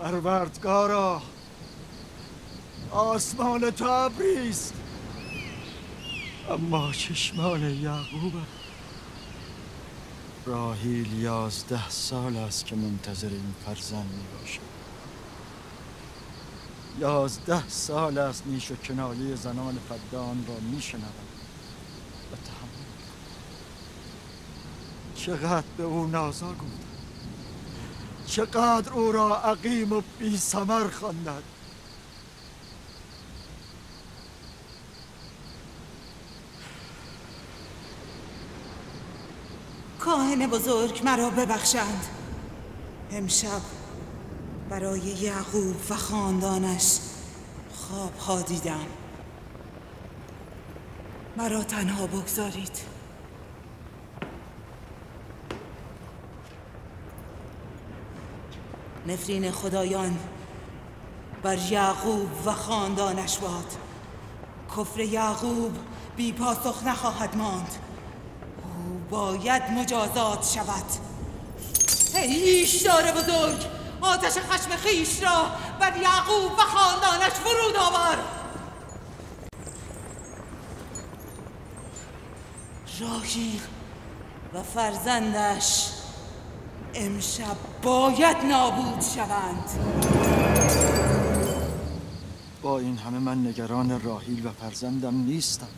پروردگارا، آسمان تو ابریست، اما چشمان یعقوب. راحیل 11 سال است که منتظر این فرزند می باشد. 11 سال است نیش و کنایه زنان فدان را می شنود و تحمل. چقدر به او نازا گفتند، چقدر او را عقیم و بی ثمر خواندند. کاهن بزرگ مرا ببخشند. امشب برای یعقوب و خاندانش خوابها دیدم. مرا تنها بگذارید. نفرین خدایان بر یعقوب و خاندانش باد. کفر یعقوب بی پاسخ نخواهد ماند. او باید مجازات شود. ای ایشدار بزرگ، آتش خشم خیش را بر یعقوب و خاندانش فرود آور. راحیل و فرزندش امشب باید نابود شوند. با این همه من نگران راحیل و فرزندم نیستم.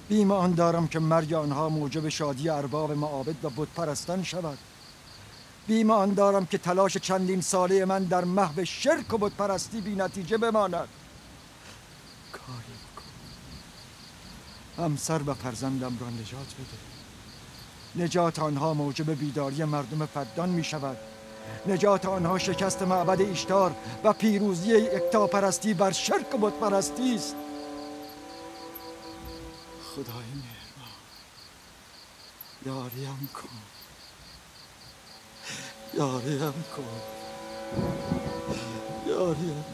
بیم آن دارم که مرگ آنها موجب شادی ارباب معابد و بت پرستان شود. بیم آن دارم که تلاش چندین ساله من در محو شرک و بت پرستی بی نتیجه بماند. کاری بکن، همسر و فرزندم را نجات بده. نجات آنها موجب بیداری مردم فدان می شود. نجات آنها شکست معبد ایشتار و پیروزی یکتاپرستی بر شرک و بت پرستی است. خدای مهربان، یاریم کن، یاریم کن، یاریم کن.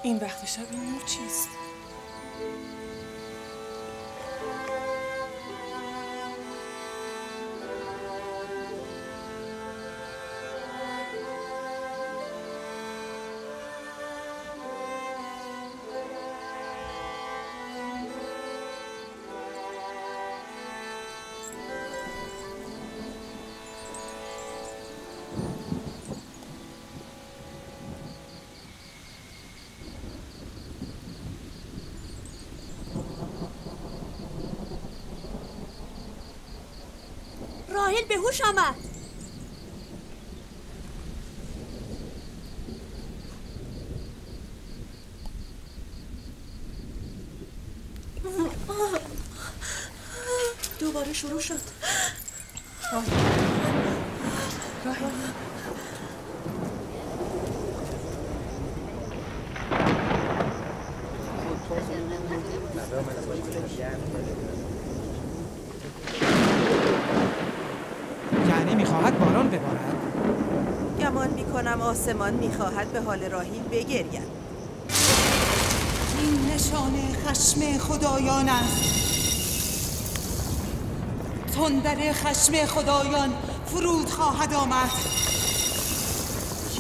این وقت شب این نور چیست؟ راحیل به هوش آمد. دوباره شروع شد. راحیل یعنی میخواهد باران ببارد؟ گمان میکنم آسمان میخواهد به حال راحیل بگرید. این نشان خشم خدایان است. تندر خشم خدایان فرود خواهد آمد.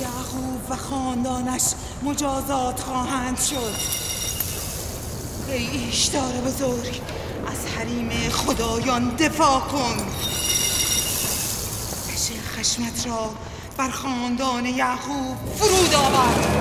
یعقوب و خاندانش مجازات خواهند شد. ای ایشتار بزرگ، از حریم خدایان دفاع کن. آتش خشمت را بر خاندان یعقوب فرود آور.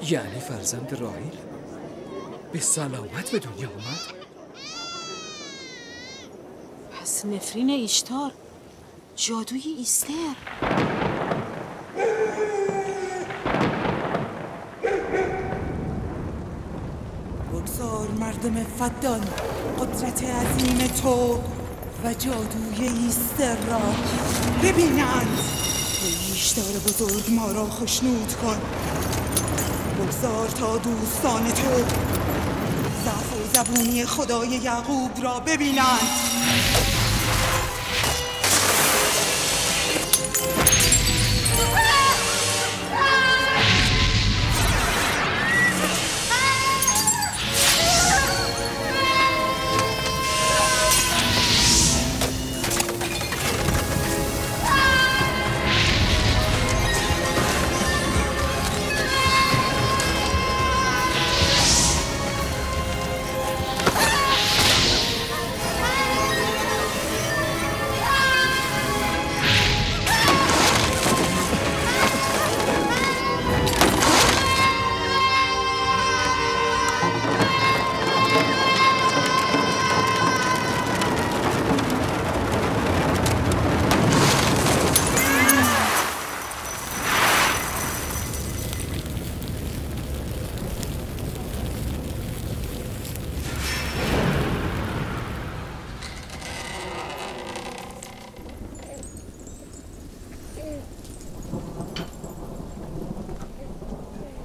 یعنی فرزند راحیل به سلامت به دنیا اومد؟ پس نفرین ایشتار جادوی ایستر. بگذار مردم فدان قدرت عظیم تو و جادوی ایستر را ببینند. ای ایشتار بزرگ، ما را خشنود کن. بگذار تا دوستان تو ضعف و زبونی خدای یعقوب را ببینند.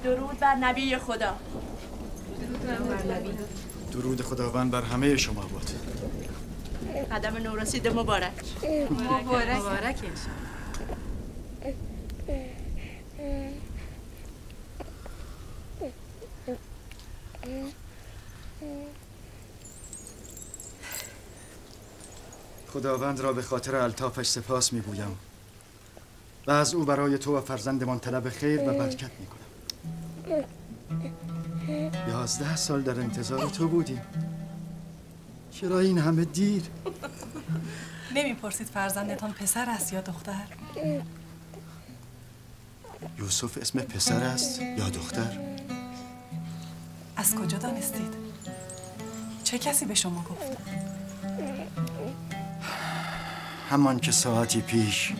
درود بر نبی خدا. درود خداوند بر همه شما باد. قدم نورسید مبارک. مبارک انشاءالله. خداوند را به خاطر الطافش سپاس میگویم و از او برای تو و فرزندمان طلب خیر و برکت میکنم. 11 سال در انتظار تو بودیم. چرا این همه دیر؟ نمیپرسید فرزندتان پسر است یا دختر؟ یوسف اسم پسر است یا دختر؟ از کجا دانستید؟ چه کسی به شما گفت؟ همان که ساعتی پیش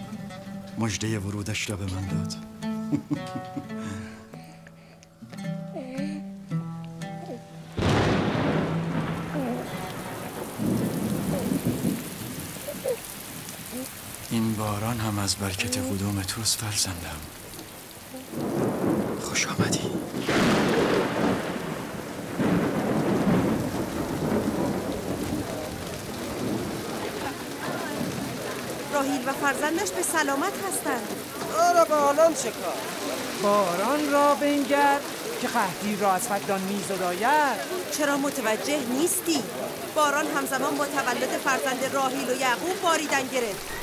مژده ورودش را به من داد. این باران هم از برکت قدوم توست فرزندم. خوش آمدی. راحیل و فرزندش به سلامت هستند. آره باران چه کار؟ باران را بنگر که قحطی را از فدان میزداید. چرا متوجه نیستی؟ باران همزمان با تولد فرزند راحیل و یعقوب باریدن گرفت.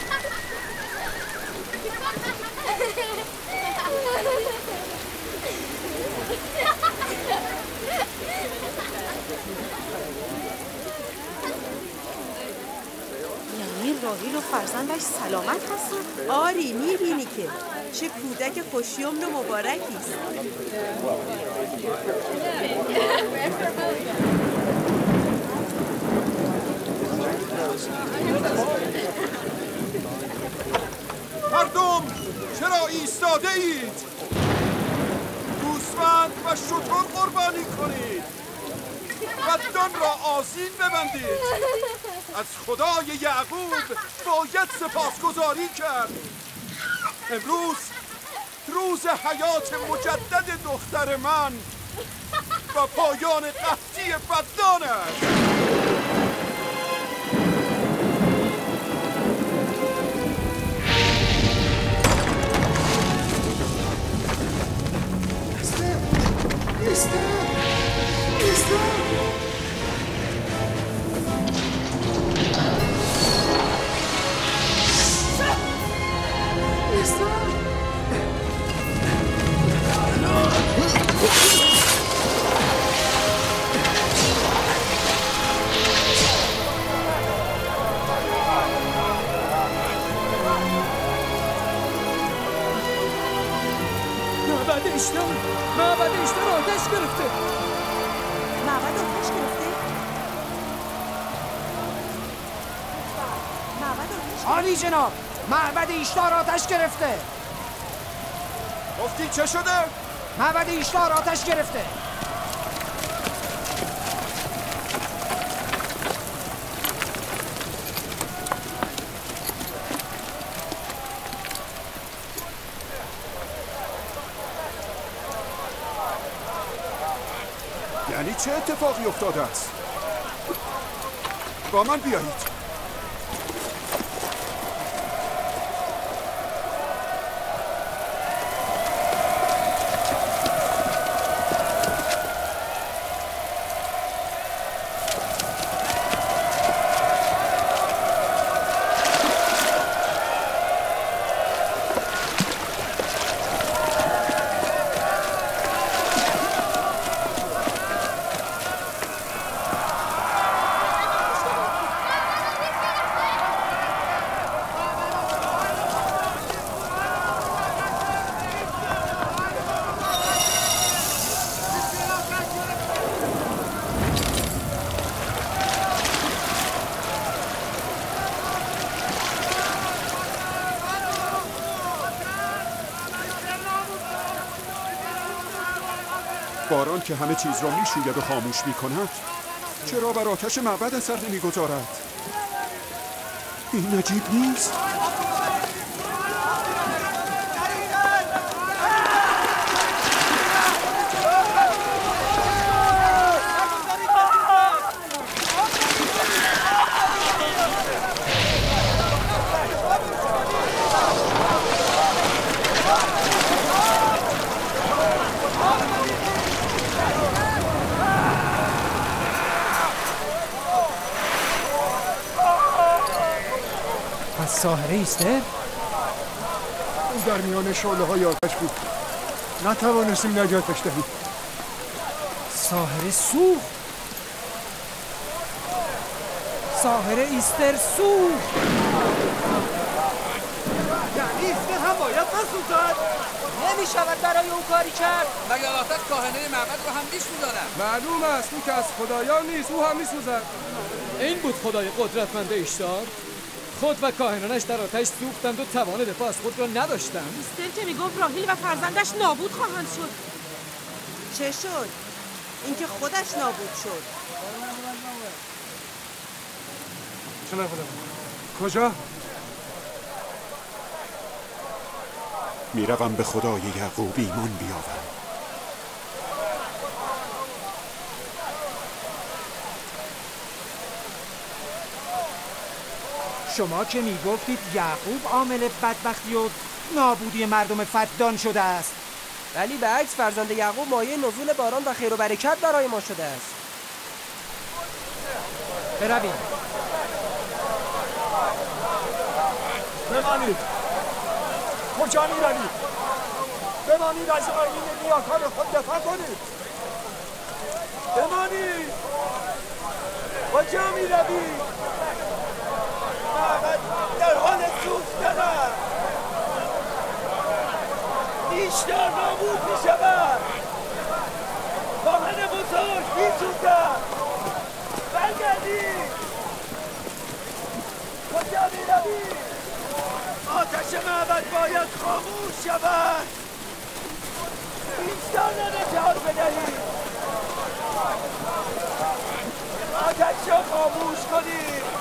یعنی راحیل و فرزندش سلامت هستن؟ آری، میبینی که چه کودک خوشیمن و مبارکی است. مردم چرا ایستاده اید؟ گوسفند و شتر قربانی کنید، بدان را آذین ببندید. از خدای یعقوب باید سپاسگزاری کرد. امروز روز حیات مجدد دختر من و پایان قحطی بدان است. معبد اشتر آتش گرفته. معبد آتش گرفته؟ عالی جناب، معبد ایشتار آتش گرفته. گفتی چه شده؟ معبد ایشتار آتش گرفته. یعنی چه اتفاقی افتاده است؟ با من بیایید. باران که همه چیز را میشوید و خاموش میکند، چرا بر آتش معبد اثر نمیگذارد؟ این عجیب نیست؟ ساحره ایسته؟ او در میان شعله های آتش بود، نتوانستیم نجاتش دهیم. ساحره سوخت. ساحره ایستر سوخت. یعنی ایستر هم باید بسوزد؟ نمیشود برای او کاری کرد. مگر آتش کاهنه معبد رو هم میسوزاند؟ معلوم است او که از خدایان نیست، او هم میسوزد. این بود خدای قدرتمند اشتار. خود و کاهنانش در آتش سوختند و توان دفاع از خود را نداشتند. ایستر که میگفت راهیل و فرزندش نابود خواهند شد. چه شد؟ اینکه خودش نابود شد. کجا؟ میروم به خدای یعقوب ایمان بیاورم. شما که میگفتید یعقوب عامل بدبختی و نابودی مردم فدان شده است، ولی به عکس فرزند یعقوب مایه نزول باران و خیر و برکت برای ما شده است. برویم. بمانید. کجا میروید؟ بمانید، از آیین نیاکان خود دفاع کنید. بمانید. کجا میروید؟ معبد در حال سوختن است. ایشتار نابود می شود. خواهن بزرگ می سوزد. برگردید. کجا می روید؟ آتش معبد باید خاموش شود. ایشتار را نجات بدهید. آتش را خاموش کنید.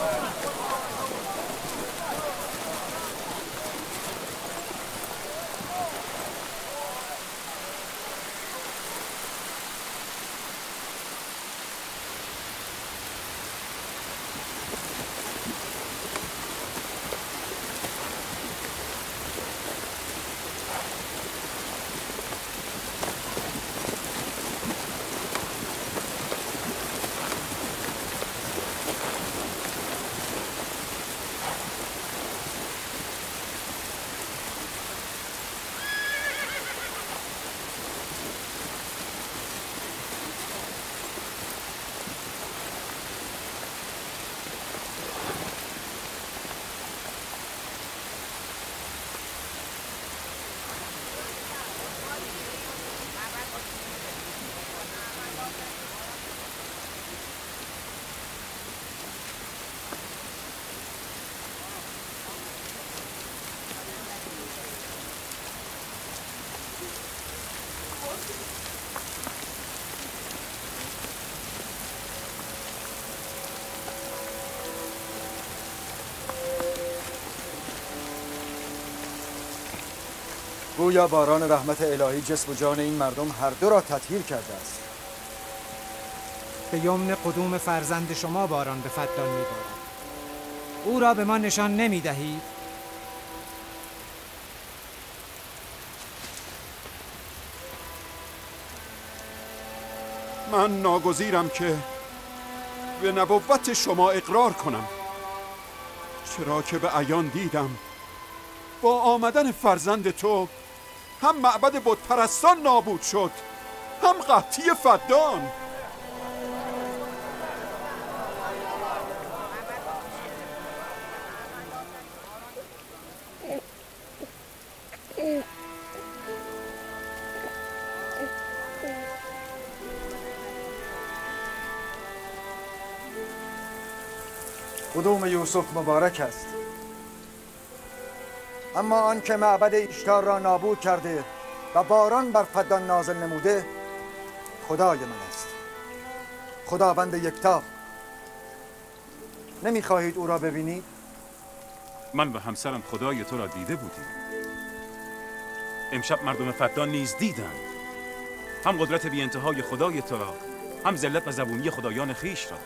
گویا باران رحمت الهی جسم و جان این مردم هر دو را تطهیر کرده است. به یمن قدوم فرزند شما باران به فدان می‌بارد. او را به ما نشان نمی‌دهید؟ من ناگزیرم که به نبوت شما اقرار کنم، چرا که به عیان دیدم با آمدن فرزند تو هم معبد بت پرستان نابود شد، هم قحطی فدان. قدوم یوسف مبارک است، اما آن که معبد ایشتار را نابود کرده و باران بر فدان نازل نموده خدای من است، خداوند یکتا. نمیخواهید او را ببینید؟ من و همسرم خدای تو را دیده بودیم. امشب مردم فدان نیز دیدند، هم قدرت بی انتهای خدای تو را، هم ذلت و زبونی خدایان خیش را.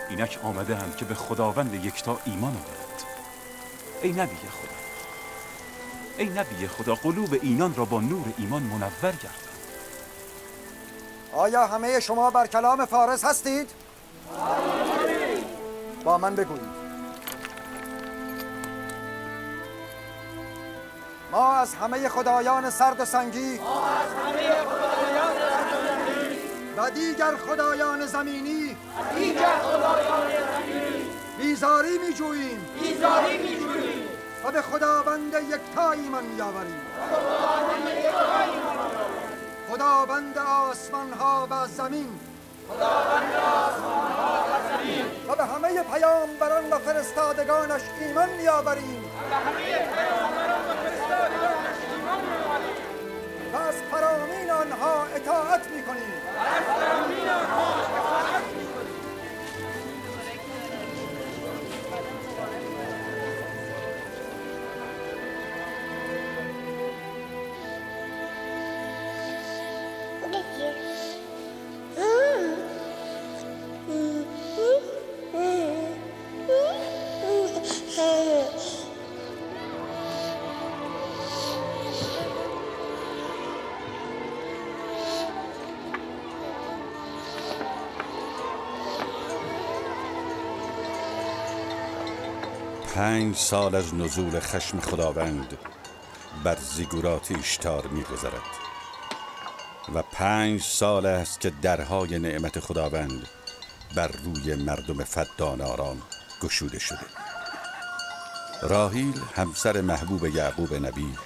اینک آمده اند که به خداوند یکتا ایمان آورند. ای نبی خدا، ای نبی خدا، قلوب اینان را با نور ایمان منور گردان. آیا همه شما بر کلام فارس هستید؟ با من بگویید. ما از همه خدایان سرد و سنگی و دیگر خدایان زمینی بیزاری می جوییم و به خداوند یکتا ایمان می آوریم. خداوند آسمان ها و زمین و به همه پیامبران و فرستادگانش ایمان می آوریم و از فرامین آنها اطاعت می کنیم. پنج سال از نزول خشم خداوند بر زیگورات ایشتار می‌گذرد و 5 سال است که درهای نعمت خداوند بر روی مردم فدان آرام گشوده شده. راهیل همسر محبوب یعقوب نبی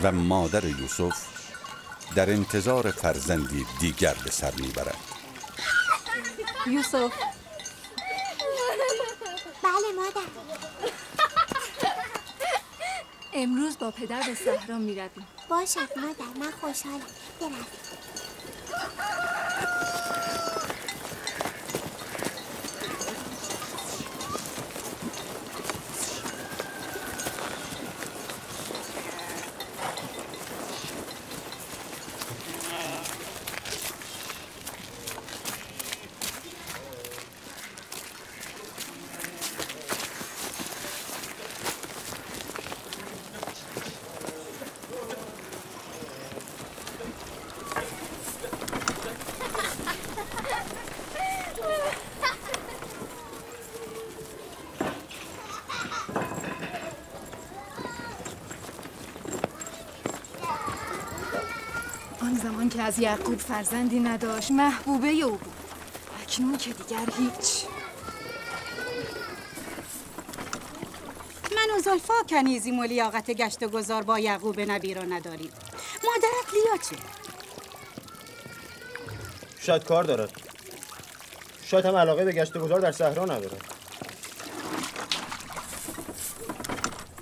و مادر یوسف در انتظار فرزندی دیگر به سر میبرد. یوسف. بله مادر. امروز با پدر به صحرا میرویم. باشد مادر، من خوشحالم. برویم. زمان که از یعقوب فرزندی نداشت محبوبه او بود. اکنون که دیگر هیچ. من و زلفا کنیزیم و لیاقت گشت و گذار با یعقوب نبی را نداریم. مادرت لیا چه؟ شاید کار دارد. شاید هم علاقه به گشت و گذار در صحرا ندارد.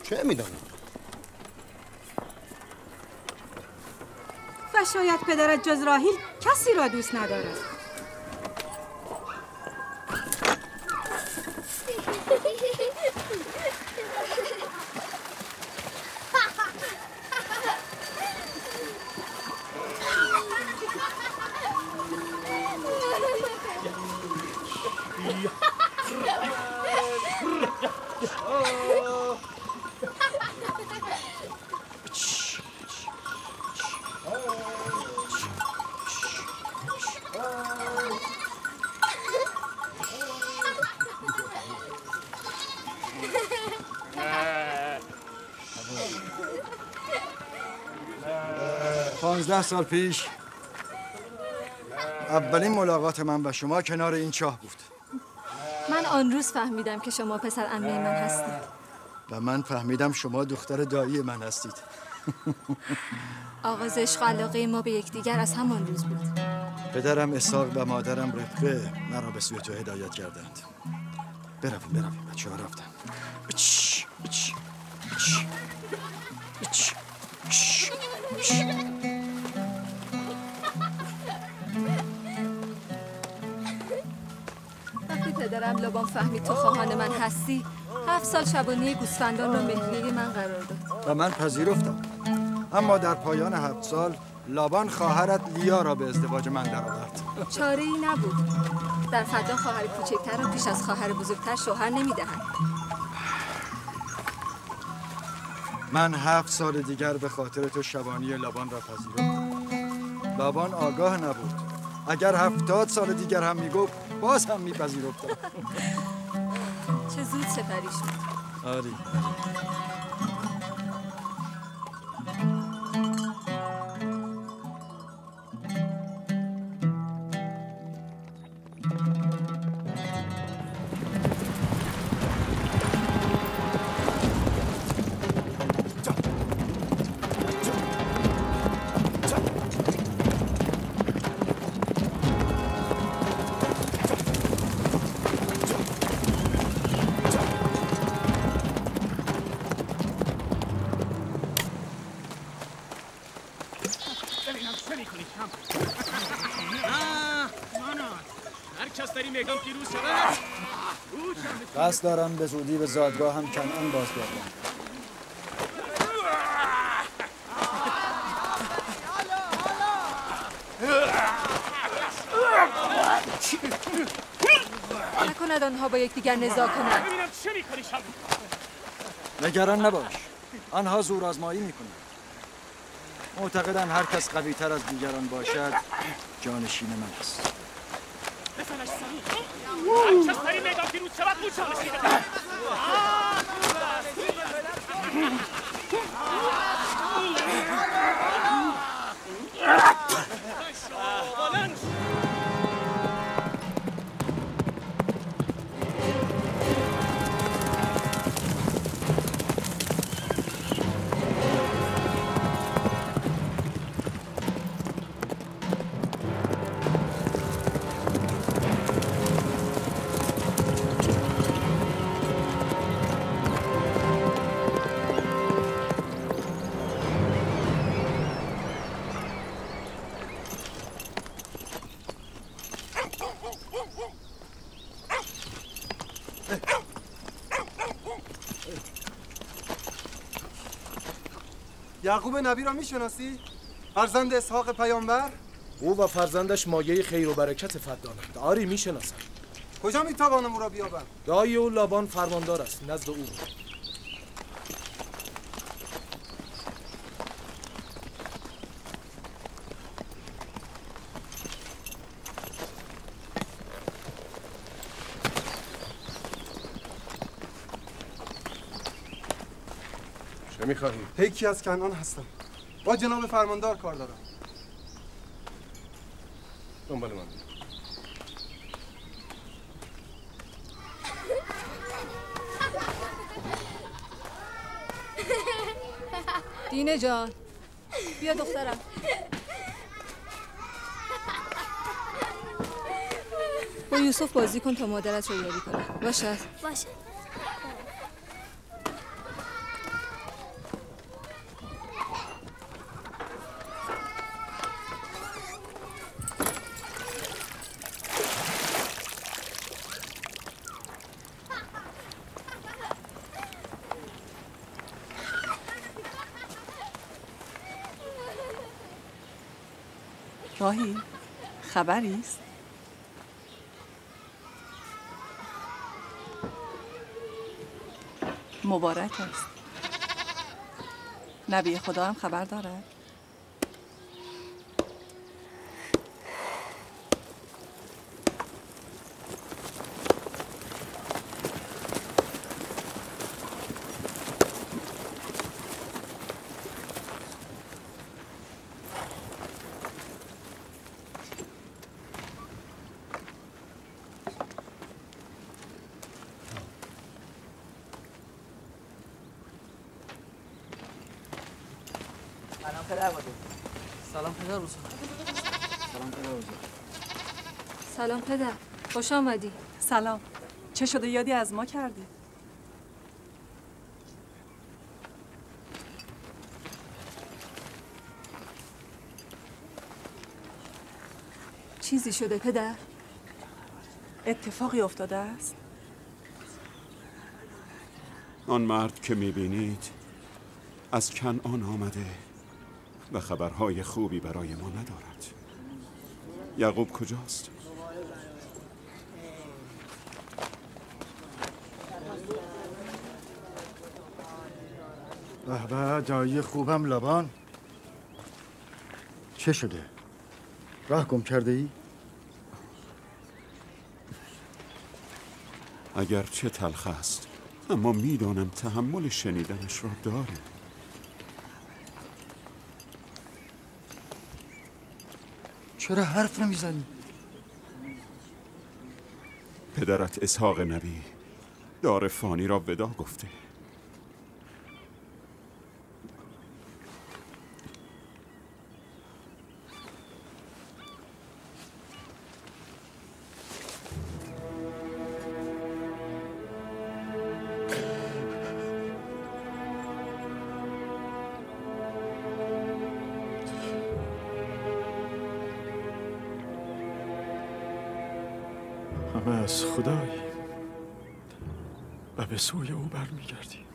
چه میدانم؟ و شاید پدرت جز راحیل کسی را دوست ندارد. سال پیش اولین ملاقات من با شما کنار این چاه بود. من آن روز فهمیدم که شما پسر عمه من هستید. و من فهمیدم شما دختر دایی من هستید. آغاز عشق و علاقه ما به یکدیگر از همان روز بود. پدرم اسحاق و مادرم ربقه مرا به سوی تو هدایت کردند. برویم بچه‌ها رفتن. وقتی پدرم لابان فهمید تو خواهان من هستی 7 سال شبانه گوسفندان را مهریه من قرار داد و من پذیرفتم. اما در پایان 7 سال لابان خواهرت لیا را به ازدواج من درآورد. چاره ای نبود. در فدا خواهر کوچکتر را پیش از خواهر بزرگتر شوهر نمیدهند. من 7 سال دیگر به خاطر تو شبانی لابان را پذیرفتم. لابان آگاه نبود. اگر 70 سال دیگر هم میگفت باز هم میپذیرفتم. چه زود سپری شد. آری. قصد دارم به زودی به زادگاه هم کنعان بازگردم. نکند آنها با یکدیگر نزاع کنند. نگران نباش. آنها زورآزمایی میکنند. معتقدن هر کس قوی تر از دیگران باشد جانشین من است. یعقوب نبی را میشناسی؟ فرزند اسحاق پیامبر؟ او و فرزندش مایه خیر و برکت فدانند. آری میشناسم. کجا میتوانم او را بیابم؟ دایی او لابان فرماندار است، نزد او. چه میخواهی؟ پیکی از کنعان هستم. با جناب فرماندار کار دارم. دنبال من. دینه جان بیا دخترم. با یوسف بازی کن تا مادرت رو یاری کنه. باشه راهی خبری است؟ مبارک است. نبی خدا هم خبر دارد؟ سلام پدر بزرگ. سلام پدر بزرگ. سلام پدر، خوش آمدی. سلام. چه شده یادی از ما کردی؟ چیزی شده پدر؟ اتفاقی افتاده است؟ آن مرد که میبینید از کنعان آمده و خبرهای خوبی برای ما ندارد. یعقوب کجاست؟ به به دایی خوبم لابان. چه شده؟ راه گم کرده ای؟ اگر چه تلخ است اما میدانم تحمل شنیدنش را داره. چرا حرف نمیزنی؟ پدرت اسحاق نبی دار فانی را ودا گفته. همه از خدایی و به سوی او برمیگردیم.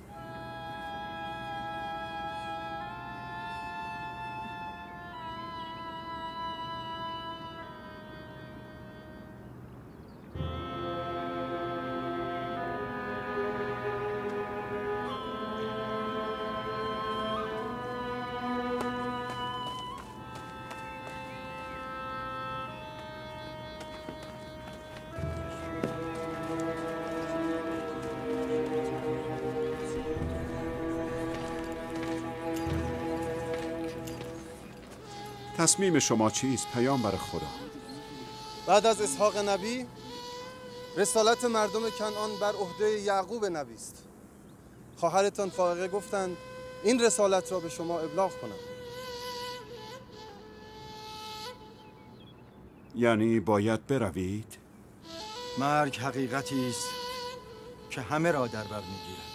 تصمیم شما چیست پیامبر خدا؟ بعد از اسحاق نبی رسالت مردم کنعان بر عهده یعقوب نبی است. خواهرتان فائقه گفتند این رسالت را به شما ابلاغ کنم. یعنی باید بروید؟ مرگ حقیقتی است که همه را در بر میگیرد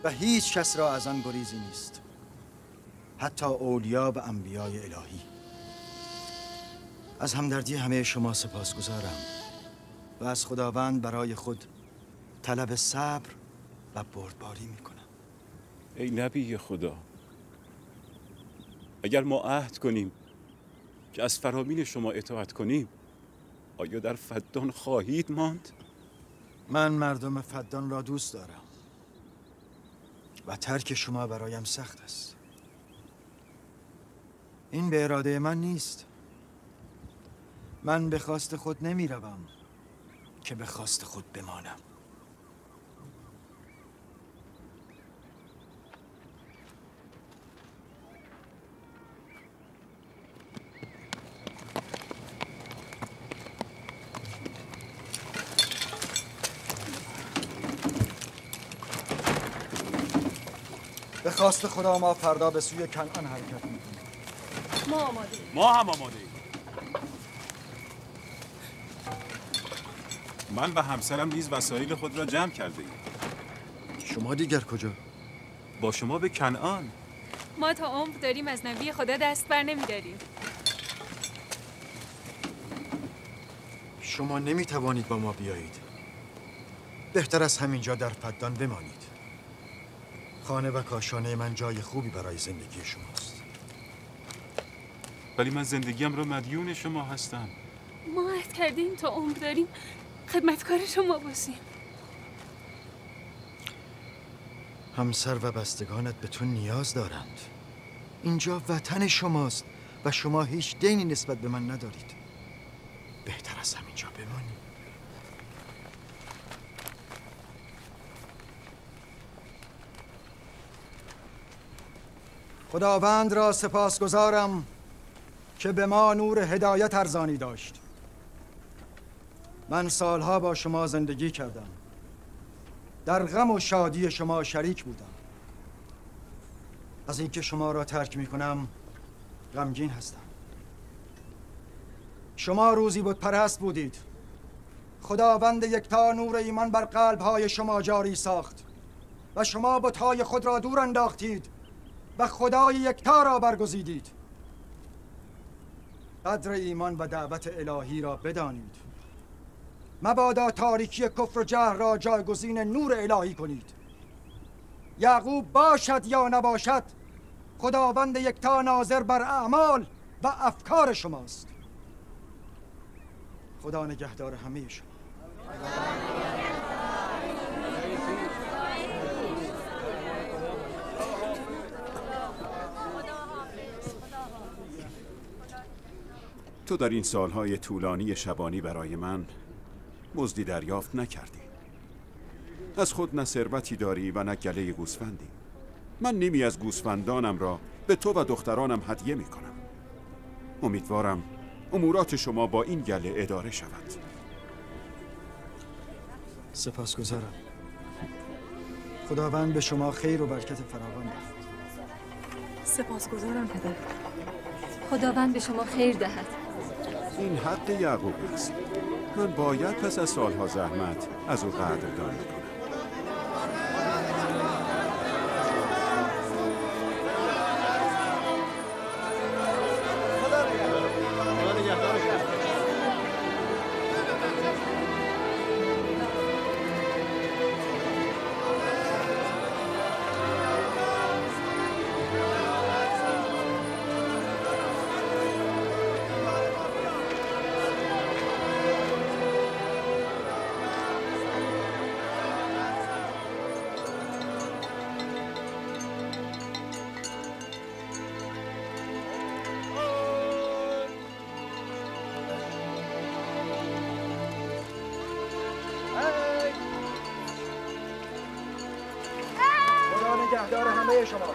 و هیچ کس را از آن گریزی نیست، حتی اولیا و انبیای الهی. از همدردی همه شما سپاسگزارم و از خداوند برای خود طلب صبر و بردباری میکنم. ای نبی خدا، اگر ما عهد کنیم که از فرامین شما اطاعت کنیم، آیا در فدان خواهید ماند؟ من مردم فدان را دوست دارم و ترک شما برایم سخت است. این به اراده من نیست. من به خواست خود نمی روم که به خواست خود بمانم. به خواست خدا ما فردا به سوی کنعان حرکت میکنیم. ما آماده. ما هم آماده. من و همسرم نیز وسایل خود را جمع کرده ایم. شما دیگر کجا؟ با شما به کنعان. ما تا عمر داریم از نبی خدا دست بر نمی‌داریم. شما نمیتوانید با ما بیایید. بهتر از همینجا در فدان بمانید. خانه و کاشانه من جای خوبی برای زندگی شماست. ولی من زندگیم را مدیون شما هستم. ما عهد کردیم تا عمر داریم خدمتکار شما باشیم. همسر و بستگانت به تو نیاز دارند. اینجا وطن شماست و شما هیچ دینی نسبت به من ندارید. بهتر از همینجا بمانید. خداوند را سپاسگزارم که به ما نور هدایت ارزانی داشت. من سالها با شما زندگی کردم. در غم و شادی شما شریک بودم. از اینکه شما را ترک می کنم غمگین هستم. شما روزی بت پرست بودید. خداوند یکتا نور ایمان بر قلب‌های شما جاری ساخت و شما بت‌های خود را دور انداختید و خدای یکتا را برگزیدید. قدر ایمان و دعوت الهی را بدانید. مبادا تاریکی کفر و جهل را جایگزین نور الهی کنید. یعقوب باشد یا نباشد، خداوند یکتا ناظر بر اعمال و افکار شماست. خدا نگهدار همه شما. تو در این سالهای طولانی شبانی برای من مزدی دریافت نکردی. از خود نه ثروتی داری و نه گله گوسفندی. من نیمی از گوسفندانم را به تو و دخترانم هدیه می کنم. امیدوارم امورات شما با این گله اداره شود. سپاسگزارم. خداوند به شما خیر و برکت فراوان دهد. سپاسگزارم پدر. خداوند به شما خیر دهد. این حق یعقوب است. من باید پس از سالها زحمت از او قدردانی کنم. نگهدار همه شما.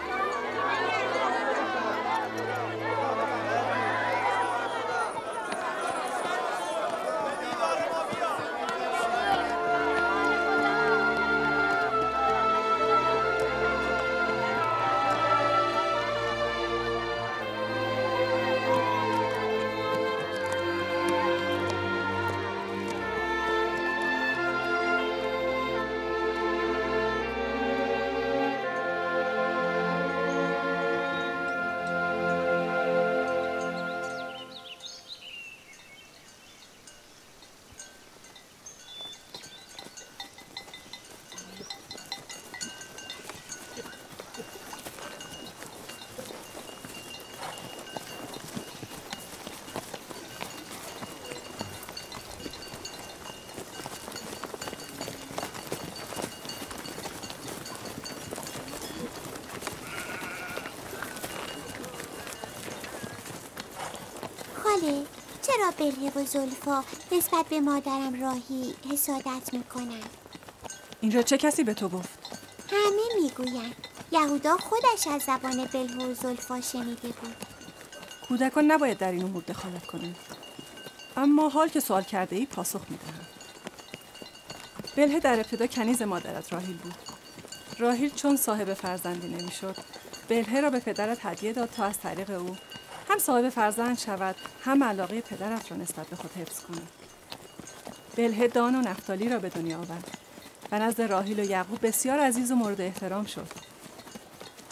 خاله چرا بلهه و زلفا نسبت به مادرم راهی حسادت میکنن؟ این را چه کسی به تو گفت؟ همه میگوین یهودا خودش از زبان بلهه و زلفا شنیده بود. کودکان نباید در این امور دخالت کنند. اما حال که سوال کرده ای پاسخ میدهم. بلهه در ابتدا کنیز مادرت راهیل بود. راهیل چون صاحب فرزندی نمیشد، بلهه را به پدرت هدیه داد تا از طریق او هم صاحب فرزند شود، هم علاقه پدرت را نسبت به خود حفظ کند. بلهه دان و نفتالی را به دنیا آورد و نزد راهیل و یعقوب بسیار عزیز و مورد احترام شد.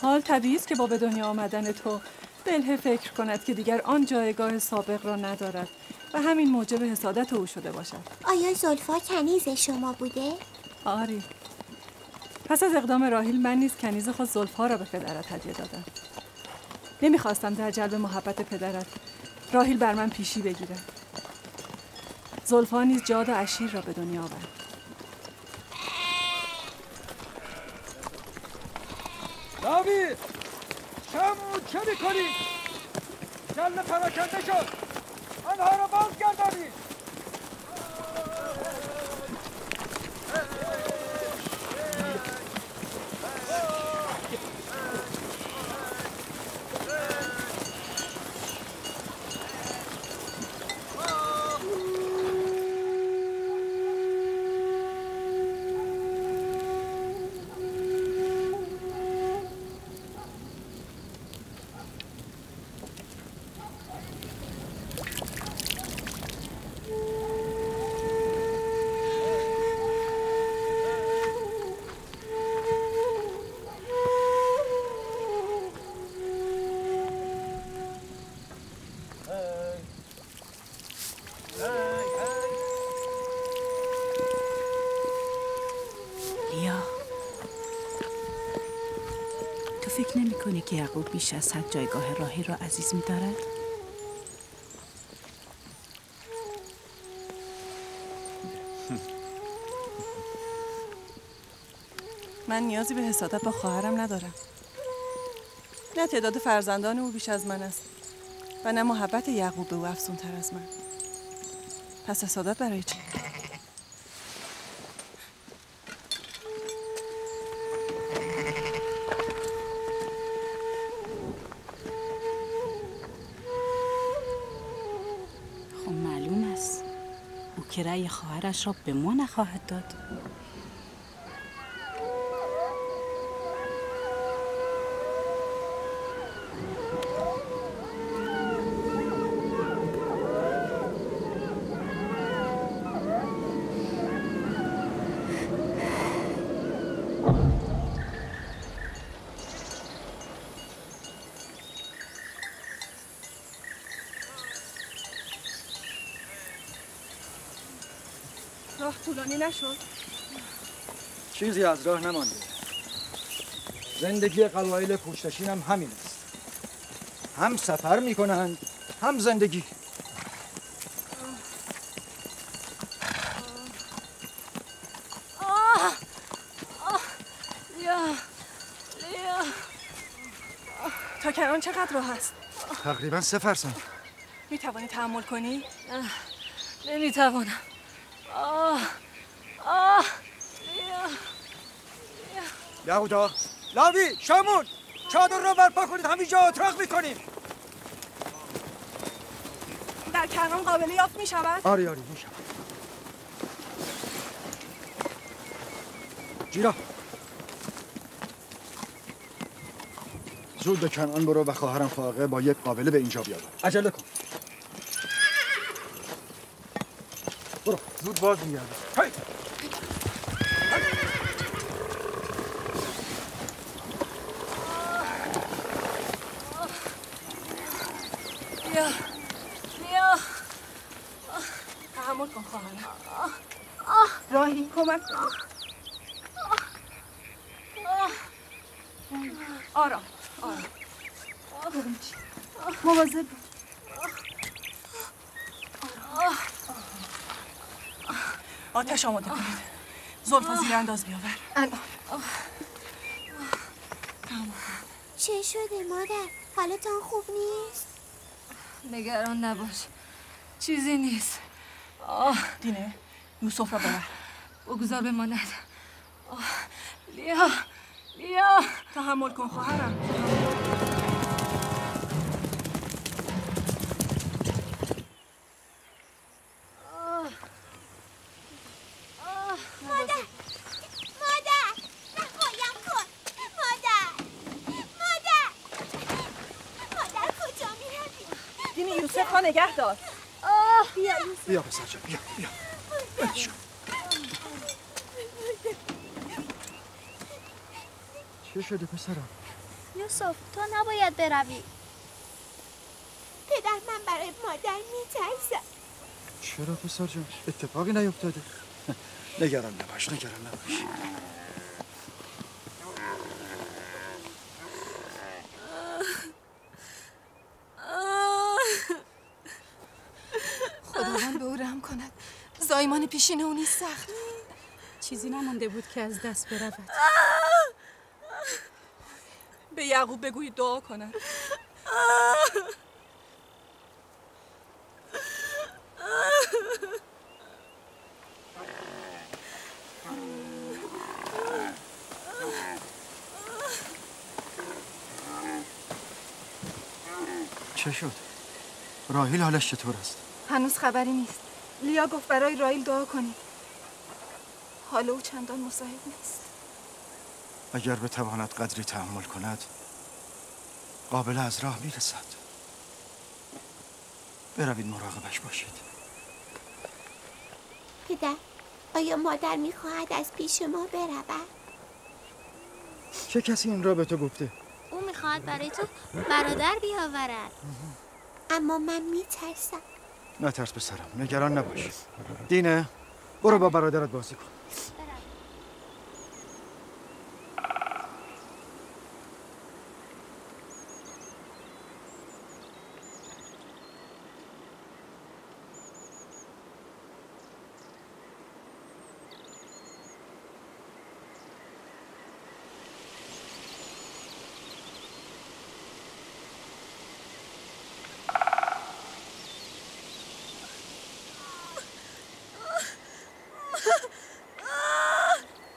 حال طبیعی است که با به دنیا آمدن تو بلهه فکر کند که دیگر آن جایگاه سابق را ندارد و همین موجب حسادت او شده باشد. آیا زلفا کنیز شما بوده؟ آری. پس از اقدام راهیل من نیز کنیز خود زلفا را به پدرت هدیه دادم. نمیخواستم در جلب محبت پدرت راهیل بر من پیشی بگیرد. زلفا نیز جاد و عشیر را به دنیا آورد. لاوی شمون چه میکنی؟ جل پراکنده شد، آنها را بازگردانید. فکر نمی کنی که یعقوب بیش از حد جایگاه راهیل را عزیز می دارد؟ من نیازی به حسادت با خواهرم ندارم. نه تعداد فرزندان او بیش از من است و نه محبت یعقوب به او افزون تر از من. پس حسادت برای چی؟ خب معلوم است او که رأی خواهرش را به ما نخواهد داد. راه طولانی نشد؟ چیزی از راه نمانده. زندگی قبایل پشتشین هم همین است. هم سفر میکنند هم زندگی. لیا تا کنعان چقدر راه است؟ تقریبا 3 فرسنگ. میتوانی تحمل کنی؟ نمیتوانم. یهودا، لاوی، شامون، چادر را برپا کنید، همینجا اتراق میکنیم. در کنعان قابل یافت میشود؟ آری میشود. جیرا، زود به کنعان برو و خواهرم فاقه با یک قابله به اینجا بیاد. عجله کن. برو زود باز میگردم. لیا تحمل کن خواهرم. راهی کمک کن. آرام مواظب آتش آماده کنید. زلفا زیر انداز بیاور. چه شده مادر؟ حالتان خوب نیست؟ نگران نباش، چیزی نیست. دینه، یوسف را ببر. بگذار بماند. لیا تحمل کن خواهرم. نگه دار. بیا پسر جان، بیا. چه شده پسرم؟ یوسف تو نباید بروی. پدر من برای مادر میترسم. چرا پسر جان؟ اتفاقی نیفتاده؟ نگران نباش. خداوند به او رحم کند. زایمان پیشین او نیست سخت. چیزی نمانده بود که از دست برود. به یعقوب بگویید دعا کند. چه شد؟ راحیل حالش چطور است؟ هنوز خبری نیست. لیا گفت برای راحیل دعا کنید. حال او چندان مساعد نیست. اگر بتواند قدری تحمل کند قابل از راه میرسد. بروید مراقبش باشید. پدر، آیا مادر میخواهد از پیش ما برود؟ چه کسی این را به تو گفته؟ او میخواهد برای تو برادر بیاورد. اما من میترسم. نترس پسرم، نگران نباش. دینه، برو با برادرت بازی کن.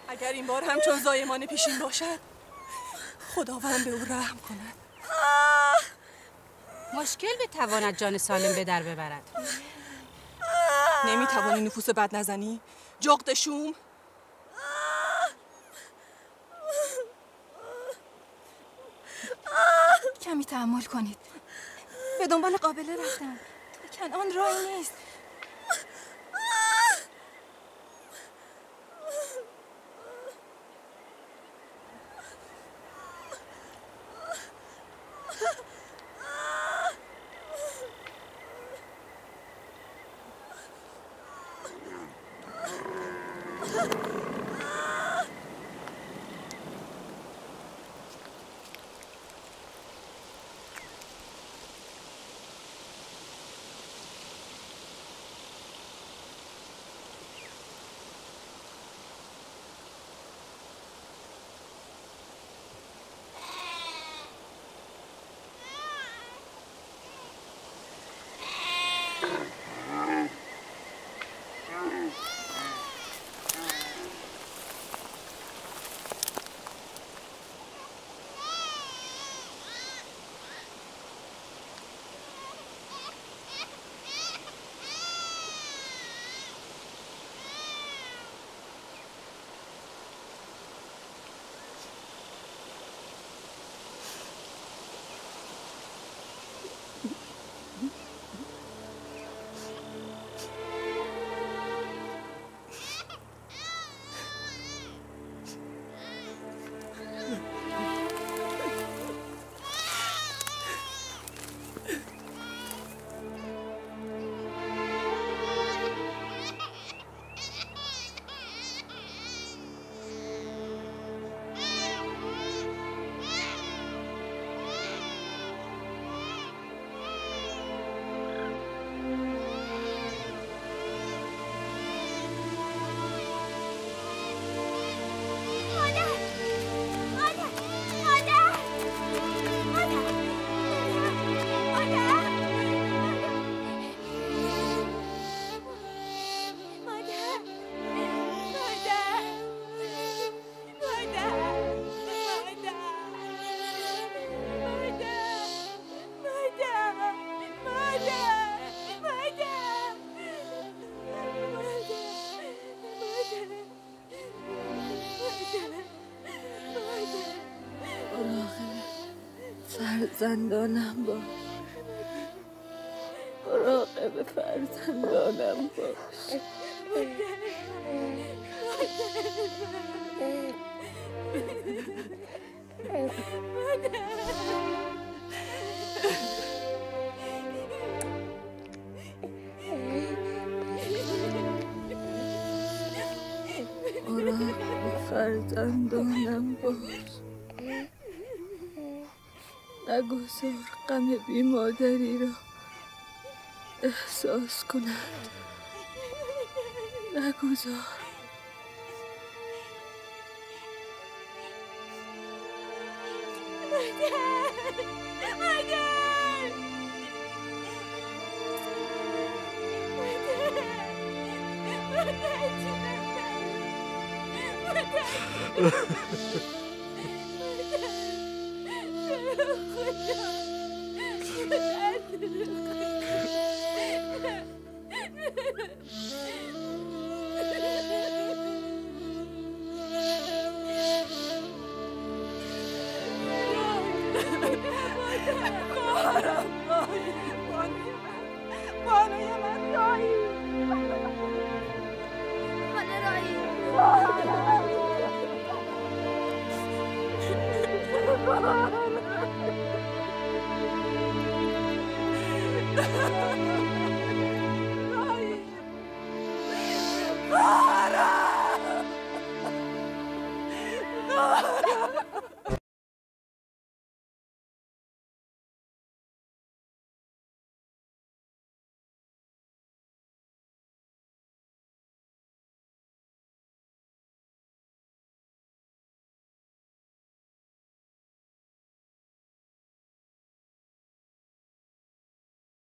اگر این بار هم چون زایمان پیشین باشد خداوند به او رحم کند. مشکل بتواند جان سالم به در ببرد. نمیتوانی نفوس بد نزنی؟ جغد شوم. کمی تحمل کنید. به دنبال قابله رفتم. تو کنعان راهی نیست. فرزندانم باش، مراقب فرزندانم باش. مراقب فرزندانم باش، نگذار غم بی مادری را احساس کنند، نگذار. Ha ha ha!